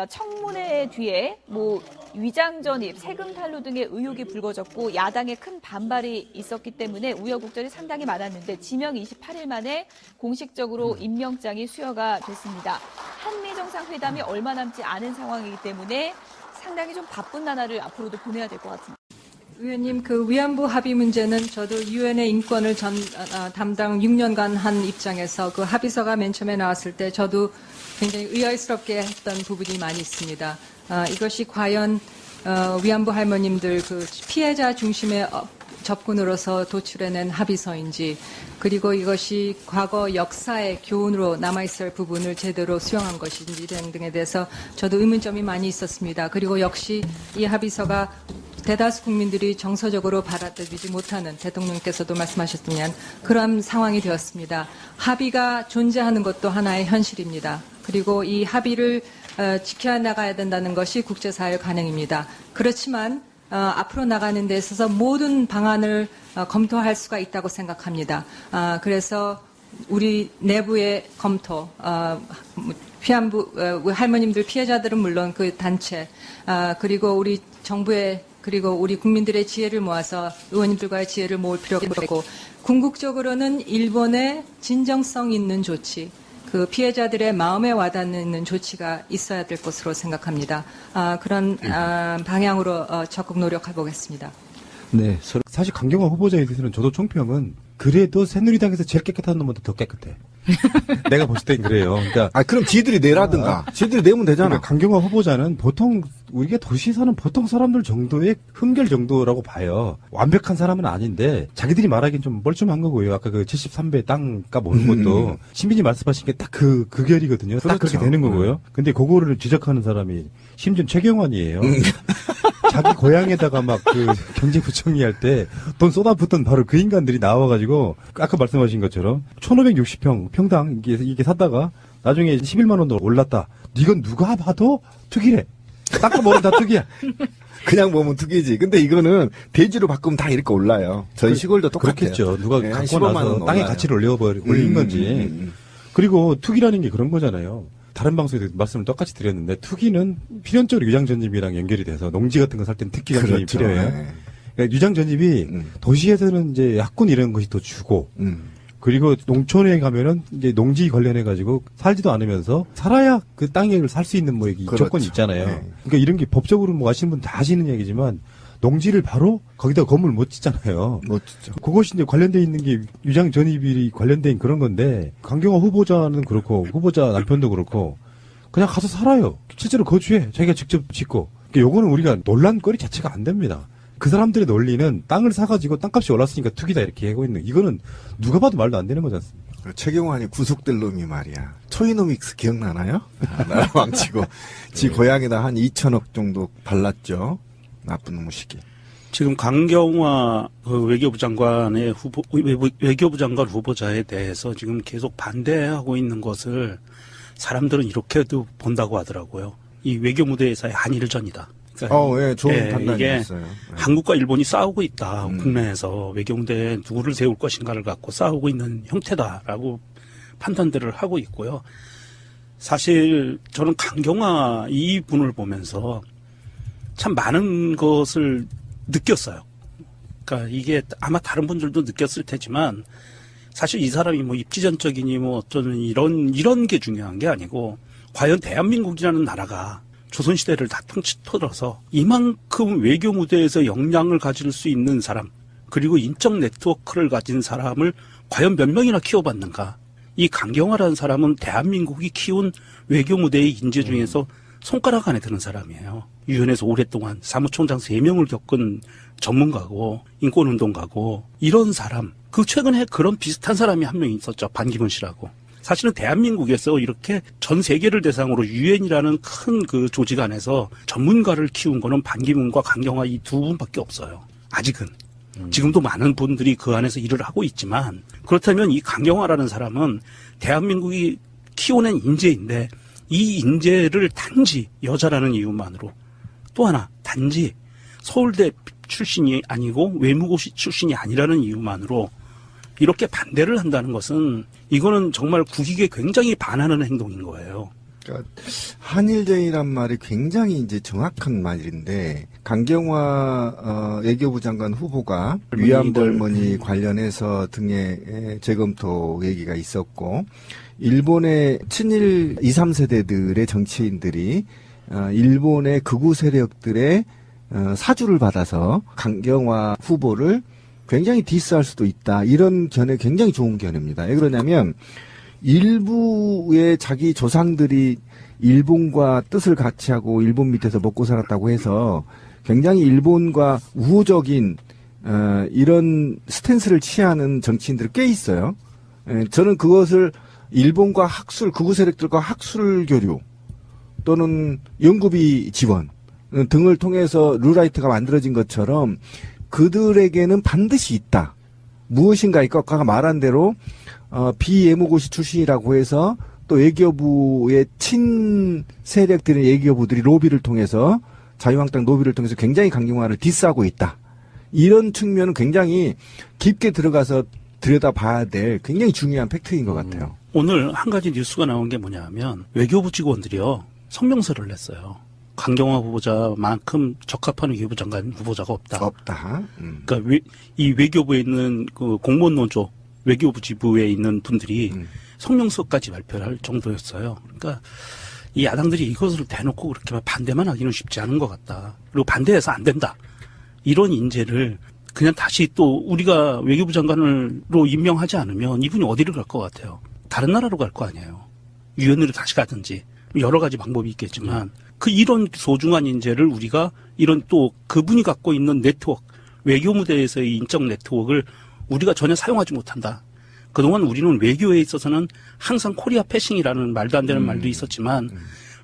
청문회 뒤에 위장 전입, 세금 탈루 등의 의혹이 불거졌고 야당의 큰 반발이 있었기 때문에 우여곡절이 상당히 많았는데 지명 28일 만에 공식적으로 임명장이 수여가 됐습니다. 한미 정상회담이 얼마 남지 않은 상황이기 때문에 상당히 좀 바쁜 나날을 앞으로도 보내야 될 것 같습니다. 의원님, 그 위안부 합의 문제는 저도 유엔의 인권을 담당 6년간 한 입장에서 그 합의서가 맨 처음에 나왔을 때 저도 굉장히 의아스럽게 했던 부분이 많이 있습니다. 이것이 과연 위안부 할머님들 그 피해자 중심의 접근으로서 도출해낸 합의서인지, 그리고 이것이 과거 역사의 교훈으로 남아있을 부분을 제대로 수용한 것인지 등등에 대해서 저도 의문점이 많이 있었습니다. 그리고 역시 이 합의서가 대다수 국민들이 정서적으로 받아들이지 못하는, 대통령께서도 말씀하셨던 그런 상황이 되었습니다. 합의가 존재하는 것도 하나의 현실입니다. 그리고 이 합의를 지켜나가야 된다는 것이 국제사회의 관행입니다. 그렇지만 앞으로 나가는 데 있어서 모든 방안을 검토할 수가 있다고 생각합니다. 그래서 우리 내부의 검토, 위안부 할머님들 피해자들은 물론 그 단체, 그리고 우리 정부의, 그리고 우리 국민들의 지혜를 모아서 의원님들과의 지혜를 모을 필요가 있고, 궁극적으로는 일본의 진정성 있는 조치, 그 피해자들의 마음에 와닿는 조치가 있어야 될 것으로 생각합니다. 그런 방향으로 적극 노력해 보겠습니다. 네, 사실 강경화 후보자에 대해서는 저도 총평은 그래도 새누리당에서 제일 깨끗한 놈보다 더 깨끗해. 내가 봤을 땐 그래요. 그러니까 그럼 지들이 내라든가. 지들이 내면 되잖아. 그러니까 강경화 후보자는 보통 우리가 도시에 사는 보통 사람들 정도의 흠결 정도라고 봐요. 완벽한 사람은 아닌데 자기들이 말하기엔 좀 멀쩡한 거고요. 아까 그 73배 땅값 오는 것도 신빈이 말씀하신 게 딱 그 결이거든요. 그렇죠. 딱 그렇게 되는 거고요. 근데 그거를 지적하는 사람이 심지어 최경환이에요. 자기 고향에다가 막 그 경제부총리 할 때 돈 쏟아붓던 바로 그 인간들이 나와가지고 아까 말씀하신 것처럼 1560평 평당 이게 사다가 나중에 11만 원으로 올랐다. 이건 누가 봐도 투기래. 땅값 오른 다 투기야. 그냥 보면 투기지. 근데 이거는 대지로 바꾸면 다 이렇게 올라요. 저희 시골도 똑같아요. 그렇겠죠. 누가 네, 갖고 나서 땅의 가치를 올린 건지. 그리고 투기라는 게 그런 거잖아요. 다른 방송에서 말씀을 똑같이 드렸는데 투기는 필연적으로 유장 전입이랑 연결이 돼서 농지 같은 거 살 때는 특기 전입이 그렇죠. 필요해요. 네. 그러니까 유장 전입이 도시에서는 이제 약군 이런 것이 더 주고 그리고 농촌에 가면은 이제 농지 관련해 가지고 살지도 않으면서 살아야 그 땅을 살 수 있는 이 그렇죠. 조건이 있잖아요. 네. 그러니까 이런 게 법적으로 아시는 분 다 아시는 얘기지만 농지를 바로 거기다 건물 못 짓잖아요. 못 짓죠. 그것이 이제 관련돼 있는 게 유장 전입이 관련된 그런 건데 강경화 후보자는 그렇고 후보자 남편도 그렇고 그냥 가서 살아요. 실제로 거주해. 자기가 직접 짓고. 그러니까 요거는 우리가 논란거리 자체가 안 됩니다. 그 사람들의 논리는 땅을 사가지고 땅값이 올랐으니까 투기다 이렇게 하고 있는 이거는 누가 봐도 말도 안 되는 거지 않습니까? 최경환이 구속될 놈이 말이야. 토이노믹스 기억나나요? 나라 망치고 지 고향에다 한 2천억 정도 발랐죠. 나쁜 놈의 시기. 지금 강경화 외교부 장관의 외교부 장관 후보자에 대해서 지금 계속 반대하고 있는 것을 사람들은 이렇게도 본다고 하더라고요. 이 외교 무대에서의 한일전이다. 그러니까 예, 좋은 판단이었어요. 이게 한국과 일본이 싸우고 있다. 국내에서 외교 무대에 누구를 세울 것인가를 갖고 싸우고 있는 형태다라고 판단들을 하고 있고요. 사실 저는 강경화 이 분을 보면서 참 많은 것을 느꼈어요. 그러니까 이게 아마 다른 분들도 느꼈을 테지만 사실 이 사람이 입지전적이니 어쩌는 이런 게 중요한 게 아니고 과연 대한민국이라는 나라가 조선시대를 다 통틀어서 이만큼 외교 무대에서 역량을 가질 수 있는 사람 그리고 인적 네트워크를 가진 사람을 과연 몇 명이나 키워봤는가. 이 강경화라는 사람은 대한민국이 키운 외교 무대의 인재 중에서 손가락 안에 드는 사람이에요. 유엔에서 오랫동안 사무총장 3명을 겪은 전문가고 인권운동가고 이런 사람. 그 최근에 그런 비슷한 사람이 한 명 있었죠. 반기문 씨라고. 사실은 대한민국에서 이렇게 전 세계를 대상으로 유엔이라는 큰 그 조직 안에서 전문가를 키운 거는 반기문과 강경화 이 두 분밖에 없어요. 아직은. 지금도 많은 분들이 그 안에서 일을 하고 있지만 그렇다면 이 강경화라는 사람은 대한민국이 키워낸 인재인데 이 인재를 단지 여자라는 이유만으로 또 하나 단지 서울대 출신이 아니고 외무고시 출신이 아니라는 이유만으로 이렇게 반대를 한다는 것은 이거는 정말 국익에 굉장히 반하는 행동인 거예요. 그러니까 한일전이란 말이 굉장히 이제 정확한 말인데 강경화 외교부 장관 후보가 위안부 할머니 관련해서 등의 재검토 얘기가 있었고 일본의 친일 2, 3세대들의 정치인들이 일본의 극우 세력들의 사주를 받아서 강경화 후보를 굉장히 디스할 수도 있다. 이런 견해 굉장히 좋은 견해입니다. 왜 그러냐면 일부의 자기 조상들이 일본과 뜻을 같이 하고 일본 밑에서 먹고 살았다고 해서 굉장히 일본과 우호적인 이런 스탠스를 취하는 정치인들이 꽤 있어요. 저는 그것을 일본과 극우 세력들과 학술 교류 또는 연구비 지원 등을 통해서 룰라이트가 만들어진 것처럼 그들에게는 반드시 있다. 무엇인가 아까 말한 대로 비예무고시 출신이라고 해서 또 외교부의 친 세력들의 외교부들이 로비를 통해서 자유한국당 로비를 통해서 굉장히 강경화를 디스하고 있다. 이런 측면은 굉장히 깊게 들어가서 들여다봐야 될 굉장히 중요한 팩트인 것 같아요. 오늘 한 가지 뉴스가 나온 게 뭐냐면 외교부 직원들이요 성명서를 냈어요. 강경화 후보자만큼 적합한 외교부 장관 후보자가 없다. 그러니까 이 외교부에 있는 그 공무원 노조 외교부 지부에 있는 분들이 성명서까지 발표할 정도였어요. 그러니까 이 야당들이 이것을 대놓고 그렇게 반대만 하기는 쉽지 않은 것 같다. 그리고 반대해서 안 된다. 이런 인재를 그냥 다시 또 우리가 외교부 장관으로 임명하지 않으면 이분이 어디를 갈 것 같아요. 다른 나라로 갈 거 아니에요. 유엔으로 다시 가든지 여러 가지 방법이 있겠지만 이런 소중한 인재를 우리가 이런 또 그분이 갖고 있는 네트워크 외교 무대에서의 인적 네트워크를 우리가 전혀 사용하지 못한다. 그동안 우리는 외교에 있어서는 항상 코리아 패싱이라는 말도 안 되는 말도 있었지만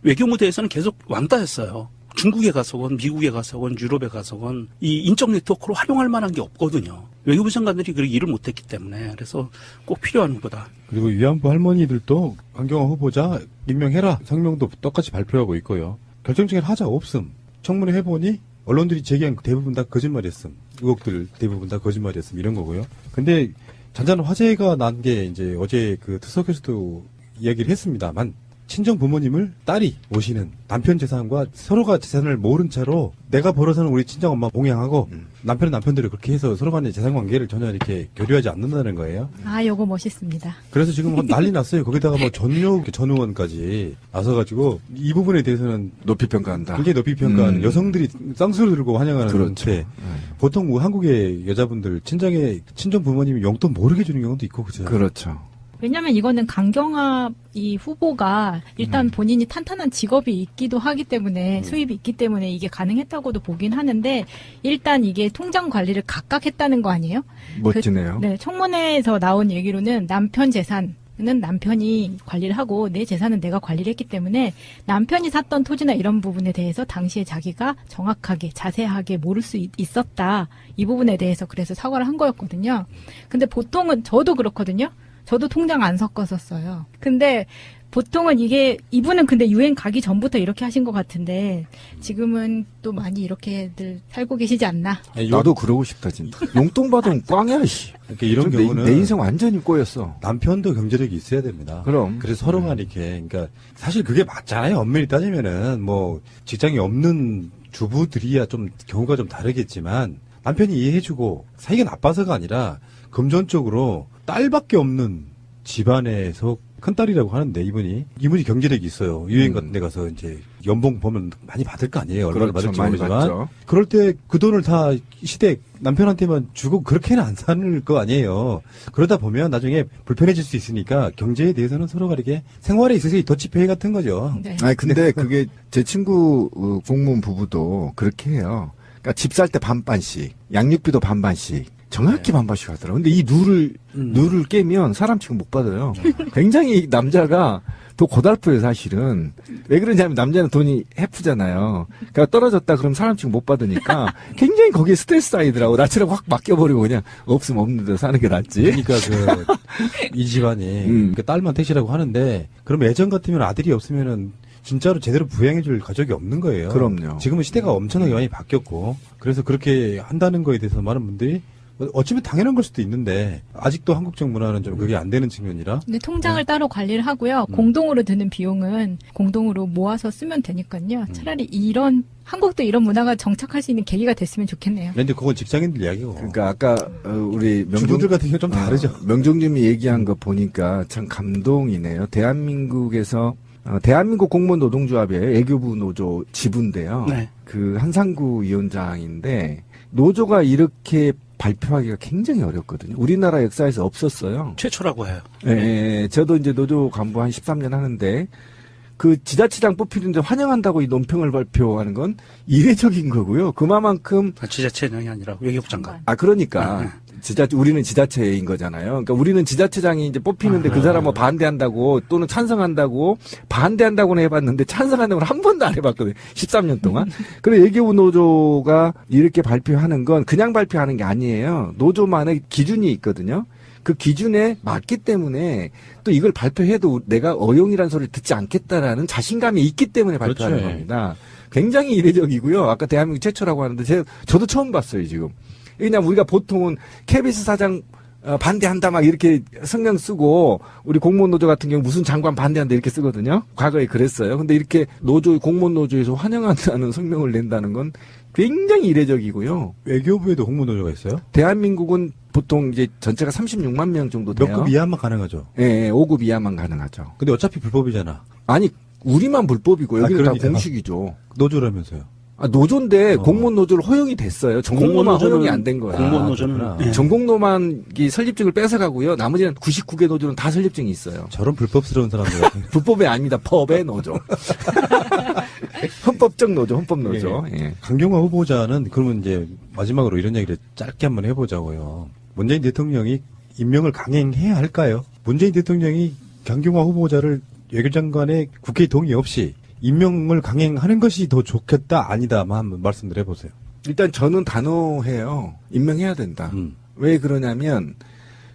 외교 무대에서는 계속 왕따였어요. 중국에 가서건 미국에 가서건 유럽에 가서건 이 인적 네트워크로 활용할 만한 게 없거든요. 외교부 장관들이 그 일을 못했기 때문에 그래서 꼭 필요한 후보다. 그리고 위안부 할머니들도 강경화 후보자 임명해라 성명도 똑같이 발표하고 있고요. 결정적인 하자 없음. 청문회 해보니 언론들이 제기한 대부분 다 거짓말이었음. 의혹들 대부분 다 거짓말이었음. 이런 거고요. 근데 잔잔한 화제가 난 게 이제 어제 그 특석에서도 이야기를 했습니다만 친정 부모님을 딸이 모시는 남편 재산과 서로가 재산을 모른 채로 내가 벌어서는 우리 친정 엄마 봉양하고 남편은 남편대로 그렇게 해서 서로 간의 재산 관계를 전혀 이렇게 교류하지 않는다는 거예요. 아, 요거 멋있습니다. 그래서 지금 난리 났어요. 거기다가 뭐 전 의원까지 나서가지고 이 부분에 대해서는 높이 평가한다. 굉장히 높이 평가하는 여성들이 쌍수를 들고 환영하는 그렇죠. 상태. 보통 뭐 한국의 여자분들 친정 부모님이 용돈 모르게 주는 경우도 있고 그죠. 그렇죠. 왜냐면 이거는 강경화 이 후보가 일단 본인이 탄탄한 직업이 있기도 하기 때문에 수입이 있기 때문에 이게 가능했다고도 보긴 하는데 일단 이게 통장 관리를 각각 했다는 거 아니에요? 멋지네요. 네, 청문회에서 나온 얘기로는 남편 재산은 남편이 관리를 하고 내 재산은 내가 관리를 했기 때문에 남편이 샀던 토지나 이런 부분에 대해서 당시에 자기가 정확하게 자세하게 모를 수 있었다. 이 부분에 대해서 그래서 사과를 한 거였거든요. 근데 보통은 저도 그렇거든요. 저도 통장 안 섞었었어요. 근데 보통은 이분은 근데 유엔 가기 전부터 이렇게 하신 것 같은데 지금은 또 많이 이렇게들 살고 계시지 않나? 나도 그러고 싶다 진짜. 용돈 받으면 꽝이야 씨. 그러니까 이런 경우는 내 인생 완전히 꼬였어. 남편도 경제력이 있어야 됩니다. 그럼. 그래서 서로 간에 이렇게 그러니까 사실 그게 맞잖아요. 엄밀히 따지면은 뭐 직장이 없는 주부들이야 좀 경우가 좀 다르겠지만 남편이 이해해주고 사이가 나빠서가 아니라 금전적으로 딸밖에 없는 집안에서 큰딸이라고 하는데 이분이 경제력이 있어요. 유엔 같은 데 가서 이제 연봉 보면 많이 받을 거 아니에요. 얼마나 그렇죠, 받을지 많이 모르지만 받죠. 그럴 때 그 돈을 다 시댁 남편한테만 주고 그렇게는 안 사는 거 아니에요. 그러다 보면 나중에 불편해질 수 있으니까 경제에 대해서는 서로가 이렇게 생활에 있어서 더치페이 같은 거죠. 네. 아니 근데 그게 제 친구 공무원 부부도 그렇게 해요. 그러니까 집 살 때 반반씩, 양육비도 반반씩. 정확히 반반씩 하더라고요. 근데 이 룰을 깨면 사람 취급 못 받아요. 굉장히 남자가 더 고달프요, 사실은. 왜 그러냐면 남자는 돈이 해프잖아요. 그러니까 떨어졌다 그러면 사람 취급 못 받으니까 굉장히 거기에 스트레스 쌓이더라고. 나처럼 확 맡겨버리고 그냥 없으면 없는 데 사는 게 낫지. 그러니까 이 집안이 그 딸만 택시라고 하는데 그럼 예전 같으면 아들이 없으면은 진짜로 제대로 부양해줄 가족이 없는 거예요. 그럼요. 지금은 시대가 엄청나게 많이 바뀌었고 그래서 그렇게 한다는 거에 대해서 많은 분들이 어쩌면 당연한 걸 수도 있는데 아직도 한국적 문화는 좀 그게 안 되는 측면이라. 근데 통장을 따로 관리를 하고요. 공동으로 드는 비용은 공동으로 모아서 쓰면 되니까요. 차라리 한국도 이런 문화가 정착할 수 있는 계기가 됐으면 좋겠네요. 근데 그건 직장인들 이야기고. 그러니까 아까 우리 주부들 같은 경우 좀 다르죠. 명종님이 얘기한 거 보니까 참 감동이네요. 대한민국에서 대한민국 공무원 노동조합의 애교부 노조 지부인데요. 네. 그 한상구 위원장인데 노조가 이렇게 발표하기가 굉장히 어렵거든요. 우리나라 역사에서 없었어요. 최초라고 해요. 예, 저도 이제 노조 간부 한 13년 하는데 그 지자체장 뽑히는데 환영한다고 이 논평을 발표하는 건 이례적인 거고요. 그만큼 지자체장이 아니라 외교부 장관. 그러니까 우리는 지자체인 거잖아요. 그러니까 우리는 지자체장이 이제 뽑히는데 그 사람 뭐 반대한다고 또는 찬성한다고 반대한다고는 해봤는데 찬성한다고는 한 번도 안 해봤거든요. 13년 동안. 그래서 외교부 노조가 이렇게 발표하는 건 그냥 발표하는 게 아니에요. 노조만의 기준이 있거든요. 그 기준에 맞기 때문에 또 이걸 발표해도 내가 어용이라는 소리를 듣지 않겠다라는 자신감이 있기 때문에 발표하는 그렇죠. 겁니다. 굉장히 이례적이고요. 아까 대한민국 최초라고 하는데 저도 처음 봤어요, 지금. 그냥 우리가 보통은 KBS 사장 반대한다 막 이렇게 성명 쓰고 우리 공무원 노조 같은 경우 무슨 장관 반대한다 이렇게 쓰거든요. 과거에 그랬어요. 근데 이렇게 공무원 노조에서 환영한다는 성명을 낸다는 건 굉장히 이례적이고요. 외교부에도 공무원 노조가 있어요? 대한민국은 보통 이제 전체가 36만 명 정도 돼요. 몇 급 이하만 가능하죠. 예, 5급 이하만 가능하죠. 근데 어차피 불법이잖아. 아니, 우리만 불법이고 여기는 다 그러니까. 공식이죠. 노조라면서요. 노조인데 공무원 노조를 허용이 됐어요. 전공노만 허용이 안 된 거야. 공무원 노조는 그렇구나. 예. 전공노만 설립증을 뺏어가고요. 나머지는 99개 노조는 다 설립증이 있어요. 저런 불법스러운 사람들 같은. 불법이 아닙니다. 법의 노조. 헌법적 노조, 헌법 노조. 예. 강경화 후보자는 그러면 이제 마지막으로 이런 얘기를 짧게 한번 해보자고요. 문재인 대통령이 임명을 강행해야 할까요? 문재인 대통령이 강경화 후보자를 외교장관의 국회 동의 없이 임명을 강행하는 것이 더 좋겠다 아니다만 한번 말씀을 해보세요. 일단 저는 단호해요. 임명해야 된다. 왜 그러냐면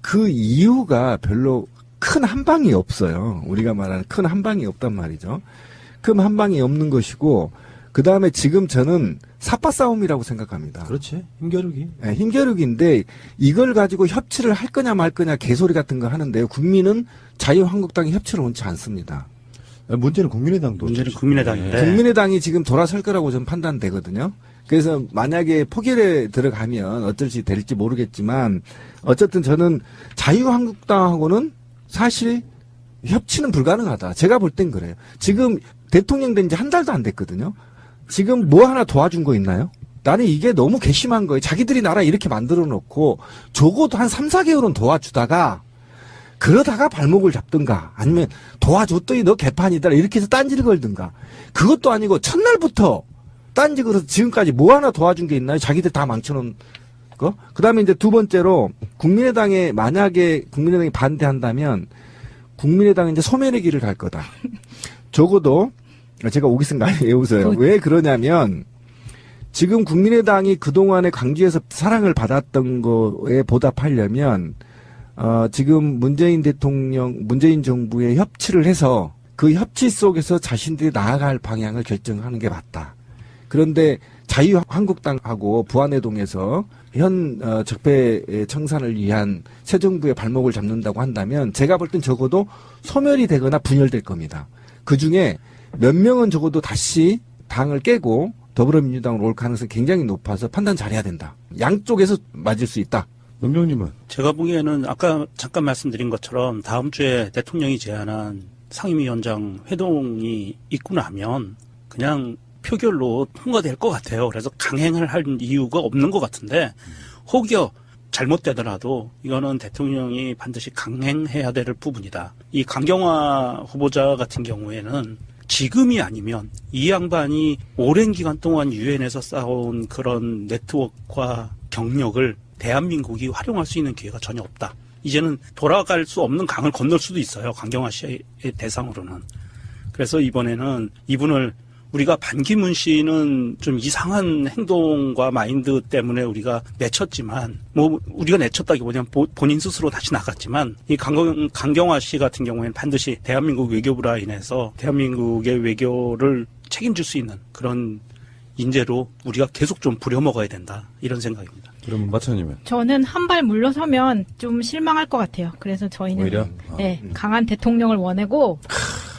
그 이유가 별로 큰 한방이 없어요. 우리가 말하는 큰 한방이 없단 말이죠. 큰 한방이 없는 것이고 그 다음에 지금 저는 삽바 싸움이라고 생각합니다. 그렇지. 힘겨루기. 네, 힘겨루기인데 이걸 가지고 협치를 할 거냐 말 거냐 개소리 같은 거 하는데요. 국민은 자유한국당이 협치를 원치 않습니다. 문제는 국민의당도. 문제는 국민의당인데. 국민의당이 지금 돌아설 거라고 저는 판단되거든요. 그래서 만약에 포결에 들어가면 어쩔지 될지 모르겠지만 어쨌든 저는 자유한국당하고는 사실 협치는 불가능하다. 제가 볼 땐 그래요. 지금 대통령 된 지 한 달도 안 됐거든요. 지금 뭐 하나 도와준 거 있나요? 나는 이게 너무 괘씸한 거예요. 자기들이 나라 이렇게 만들어 놓고 적어도 한 3, 4개월은 도와주다가 그러다가 발목을 잡든가 아니면 도와줬더니 너 개판이다 이렇게 해서 딴지를 걸든가 그것도 아니고 첫날부터 딴지 걸어서 지금까지 뭐 하나 도와준 게 있나요? 자기들 다 망쳐놓은 거? 그 다음에 이제 두 번째로 만약에 국민의당이 반대한다면 국민의당은 이제 소멸의 길을 갈 거다. 적어도 제가 오기승 많이 외우세요. 왜 그러냐면 지금 국민의당이 그동안에 광주에서 사랑을 받았던 거에 보답하려면 지금 문재인 정부의 협치를 해서 그 협치 속에서 자신들이 나아갈 방향을 결정하는 게 맞다. 그런데 자유한국당하고 부안해동에서 현 적폐 청산을 위한 새 정부의 발목을 잡는다고 한다면 제가 볼 땐 적어도 소멸이 되거나 분열될 겁니다. 그중에 몇 명은 적어도 다시 당을 깨고 더불어민주당으로 올 가능성이 굉장히 높아서 판단 잘해야 된다. 양쪽에서 맞을 수 있다. 명령님은? 제가 보기에는 아까 잠깐 말씀드린 것처럼 다음 주에 대통령이 제안한 상임위원장 회동이 있고 나면 그냥 표결로 통과될 것 같아요. 그래서 강행을 할 이유가 없는 것 같은데 혹여 잘못되더라도 이거는 대통령이 반드시 강행해야 될 부분이다. 이 강경화 후보자 같은 경우에는 지금이 아니면 이 양반이 오랜 기간 동안 유엔에서 쌓아온 그런 네트워크와 경력을 대한민국이 활용할 수 있는 기회가 전혀 없다. 이제는 돌아갈 수 없는 강을 건널 수도 있어요. 강경화 씨의 대상으로는. 그래서 이번에는 이분을 우리가 반기문 씨는 좀 이상한 행동과 마인드 때문에 우리가 내쳤지만 우리가 내쳤다기보다는 본인 스스로 다시 나갔지만 이 강경화 씨 같은 경우에는 반드시 대한민국 외교부 라인에서 대한민국의 외교를 책임질 수 있는 그런 인재로 우리가 계속 좀 부려먹어야 된다. 이런 생각입니다. 그러면 마차님은 저는 한 발 물러서면 좀 실망할 것 같아요. 그래서 저희는 오히려 네, 강한 대통령을 원하고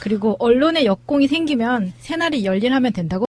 그리고 언론의 역공이 생기면 새날이 열일하면 된다고